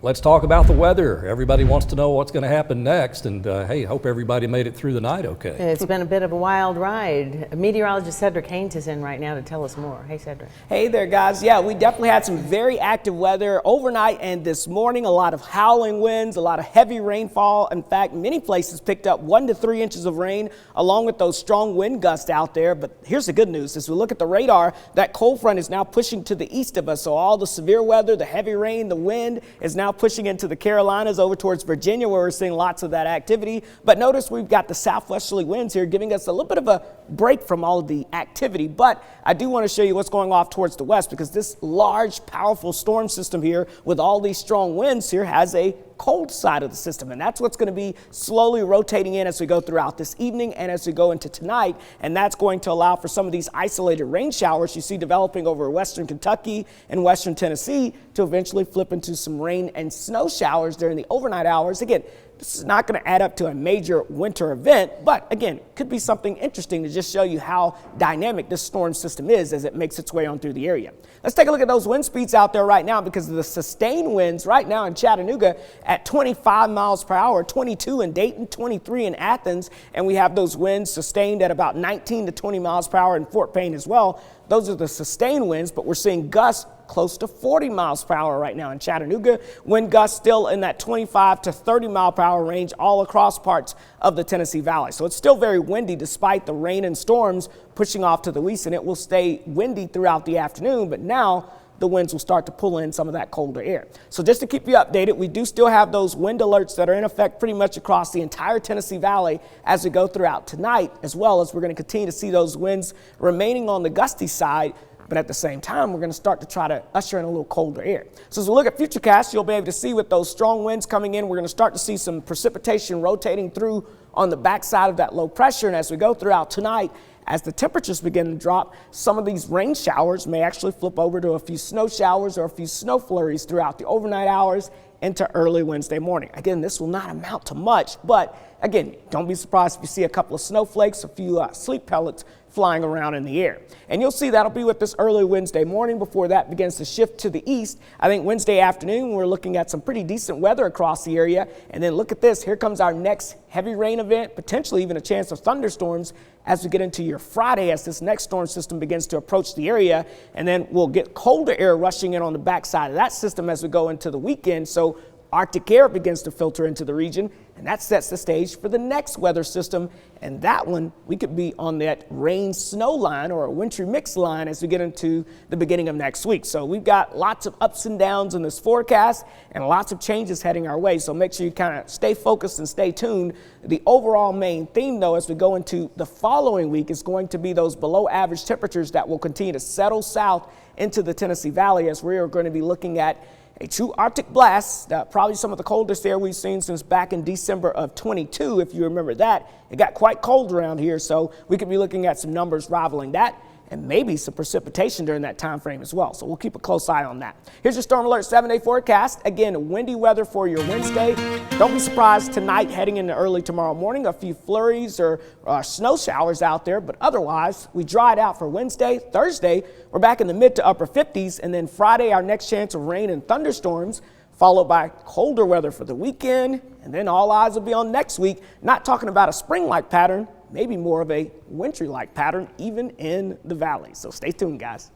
Let's talk about the weather. Everybody wants to know what's going to happen next, and hey, hope everybody made it through the night okay. It's been a bit of a wild ride. Meteorologist Cedric Haynes is in right now to tell us more. Hey, Cedric. Hey there, guys. Yeah, we definitely had some very active weather overnight and this morning. A lot of howling winds, a lot of heavy rainfall. In fact, many places picked up 1 to 3 inches of rain along with those strong wind gusts out there. But here's the good news. As we look at the radar, that cold front is now pushing to the east of us. So all the severe weather, the heavy rain, the wind is now pushing into the Carolinas over towards Virginia, where we're seeing lots of that activity. But notice we've got the southwesterly winds here giving us a little bit of a break from all of the activity. But I do want to show you what's going off towards the west, because this large, powerful storm system here with all these strong winds here has a cold side of the system, and that's what's going to be slowly rotating in as we go throughout this evening and as we go into tonight. And that's going to allow for some of these isolated rain showers you see developing over western Kentucky and western Tennessee to eventually flip into some rain and snow showers during the overnight hours. Again, this is not going to add up to a major winter event, but again, could be something interesting to just show you how dynamic this storm system is as it makes its way on through the area. Let's take a look at those wind speeds out there right now, because of the sustained winds right now in Chattanooga at 25 miles per hour, 22 in Dayton, 23 in Athens, and we have those winds sustained at about 19 to 20 miles per hour in Fort Payne as well. Those are the sustained winds, but we're seeing gusts close to 40 miles per hour right now in Chattanooga. Wind gusts still in that 25 to 30 mile per hour range all across parts of the Tennessee Valley. So it's still very windy despite the rain and storms pushing off to the east, and it will stay windy throughout the afternoon. But now the winds will start to pull in some of that colder air. So just to keep you updated, we do still have those wind alerts that are in effect pretty much across the entire Tennessee Valley as we go throughout tonight, as well as we're going to continue to see those winds remaining on the gusty side. But at the same time, we're going to start to try to usher in a little colder air. So as we look at futurecasts, you'll be able to see with those strong winds coming in, we're going to start to see some precipitation rotating through on the backside of that low pressure. And as we go throughout tonight, as the temperatures begin to drop, some of these rain showers may actually flip over to a few snow showers or a few snow flurries throughout the overnight hours into early Wednesday morning. Again, this will not amount to much, but again, don't be surprised if you see a couple of snowflakes, a few sleet pellets flying around in the air. And you'll see that'll be with this early Wednesday morning before that begins to shift to the east. I think Wednesday afternoon, we're looking at some pretty decent weather across the area. And then look at this. Here comes our next heavy rain event, potentially even a chance of thunderstorms as we get into your Friday, as this next storm system begins to approach the area. And then we'll get colder air rushing in on the backside of that system as we go into the weekend. So Arctic air begins to filter into the region, and that sets the stage for the next weather system. And that one, we could be on that rain-snow line or a wintry mix line as we get into the beginning of next week. So we've got lots of ups and downs in this forecast and lots of changes heading our way. So make sure you kind of stay focused and stay tuned. The overall main theme, though, as we go into the following week is going to be those below average temperatures that will continue to settle south into the Tennessee Valley, as we are going to be looking at a true Arctic blast, probably some of the coldest air we've seen since back in December of 22. If you remember that, it got quite cold around here. So we could be looking at some numbers rivaling that, and maybe some precipitation during that time frame as well. So we'll keep a close eye on that. Here's your Storm Alert 7-day forecast. Again, windy weather for your Wednesday. Don't be surprised tonight heading into early tomorrow morning, a few flurries or snow showers out there, but otherwise we dried out for Wednesday. Thursday, we're back in the mid to upper 50s, and then Friday, our next chance of rain and thunderstorms, followed by colder weather for the weekend, and then all eyes will be on next week. Not talking about a spring-like pattern, maybe more of a wintry-like pattern even in the valley. So stay tuned, guys.